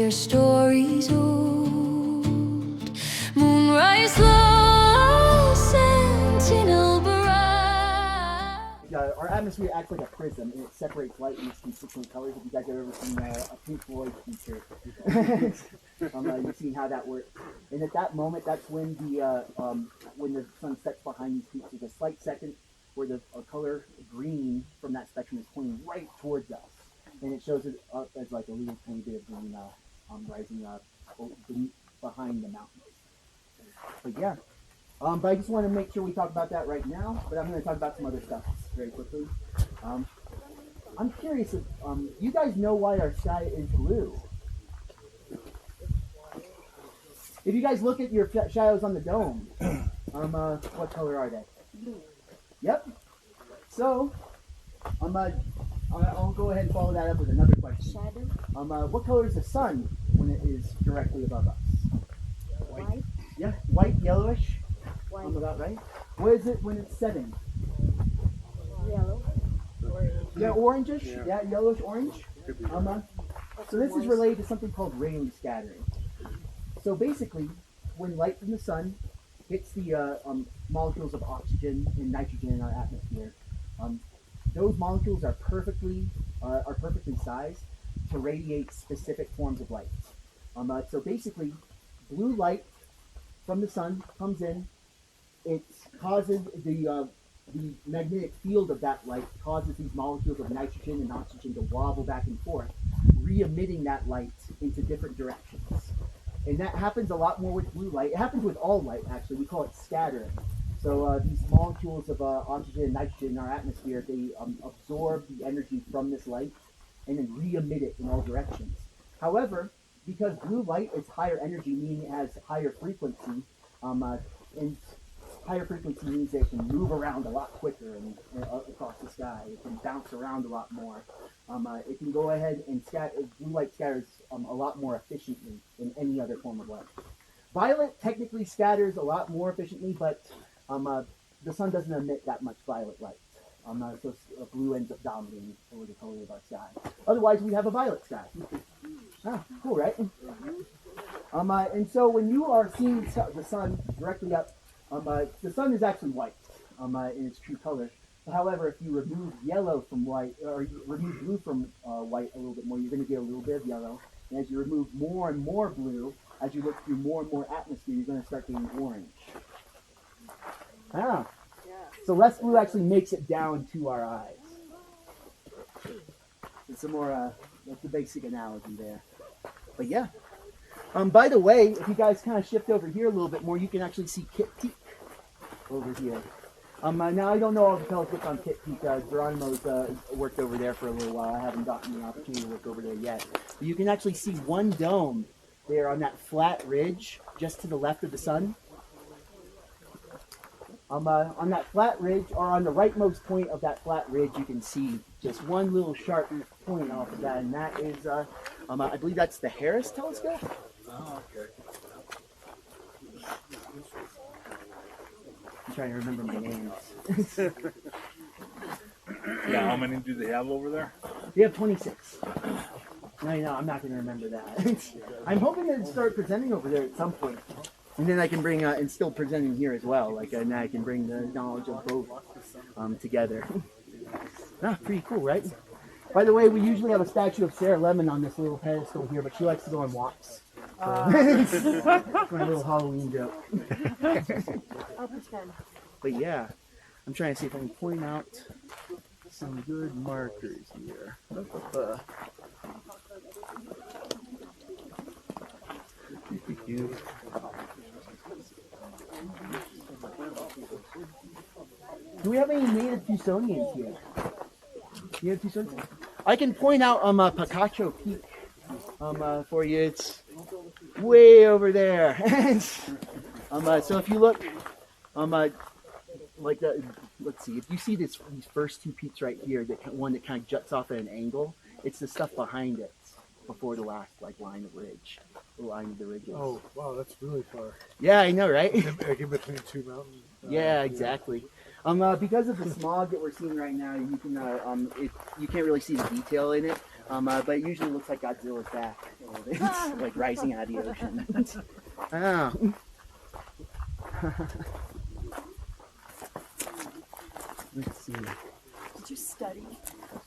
their stories old. Moonrise low, sentinel bright. Our atmosphere acts like a prism, and it separates light in these consistent colors. If you guys have ever seen a Pink Floyd t-shirt, you've seen how that works. And at that moment, that's when the sun sets behind these peaks. There's a slight second where the color green from that spectrum is pointing right towards us, and it shows it up as like a little tiny bit of green rising up behind the mountains. But yeah. But I just want to make sure we talk about that right now, but I'm going to talk about some other stuff very quickly. I'm curious if you guys know why our sky is blue. If you guys look at your shadows on the dome, what color are they? Blue. Yep. So, I'll go ahead and follow that up with another question. Shadow. What color is the sun when it is directly above us? White. Yeah, white, yellowish. White. About right. What is it when it's setting? Yellow. Yeah, orangish. Yeah, yellowish orange. So this is related to something called Rayleigh scattering. So basically, when light from the sun hits the molecules of oxygen and nitrogen in our atmosphere, those molecules are perfectly sized to radiate specific forms of light. So basically, blue light from the sun comes in. It causes the magnetic field of that light causes these molecules of nitrogen and oxygen to wobble back and forth, re-emitting that light into different directions. And that happens a lot more with blue light. It happens with all light, actually. We call it scattering. So these molecules of oxygen and nitrogen in our atmosphere, they absorb the energy from this light and then re-emit it in all directions. However, because blue light is higher energy, meaning it has higher frequency, and higher frequency means it can move around a lot quicker and across the sky. It can bounce around a lot more. It can go ahead and blue light scatters a lot more efficiently than any other form of light. Violet technically scatters a lot more efficiently, but the sun doesn't emit that much violet light. So blue ends up dominating over the color of our sky. Otherwise, we have a violet sky. Ah, cool, right? And so when you are seeing the sun directly up, the sun is actually white in its true color. However, if you remove yellow from white, or you remove blue from white a little bit more, you're going to get a little bit of yellow. And as you remove more and more blue, as you look through more and more atmosphere, you're going to start getting orange. Ah. So less blue actually makes it down to our eyes. It's that's the basic analogy there. But yeah. By the way, if you guys kind of shift over here a little bit more, you can actually see Kit Peak over here. Now I don't know all the telescopes on Kit Peak. Geronimo's worked over there for a little while. I haven't gotten the opportunity to work over there yet. But you can actually see one dome there on that flat ridge just to the left of the sun. On that flat ridge, or on the rightmost point of that flat ridge, you can see just one little sharp point off of that, and that is, I believe that's the Harris telescope. Oh, okay. I'm trying to remember my names. Yeah, how many do they have over there? They have 26. No, I'm not going to remember that. I'm hoping to start presenting over there at some point. And then I can bring, and still presenting here as well, and I can bring the knowledge of both together. Pretty cool, right? By the way, we usually have a statue of Sarah Lemmon on this little pedestal here, but she likes to go on walks. It's my little Halloween joke. I'll pretend. But yeah, I'm trying to see if I can point out some good markers here. Do we have any native Tucsonians here? Native Tucsonians? I can point out Picacho Peak for you. It's way over there. So if you look, let's see, if you see these first two peaks right here, one that kind of juts off at an angle, it's the stuff behind it before the last line of ridge. The line of the ridges. Oh, wow, that's really far. Yeah, I know, right? Like in between two mountains. Yeah, exactly. Because of the smog that we're seeing right now, you can you can't really see the detail in it. But it usually looks like Godzilla's back a little bit, like rising out of the ocean. Ah. Let's see. Did you study?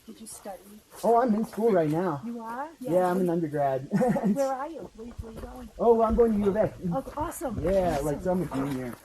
Did you study? Oh, I'm in school right now. You are? Yeah, I'm an undergrad. Where are you? Where you going? Oh, I'm going to U of A. Oh, awesome. Yeah, Awesome. like so I'm a junior.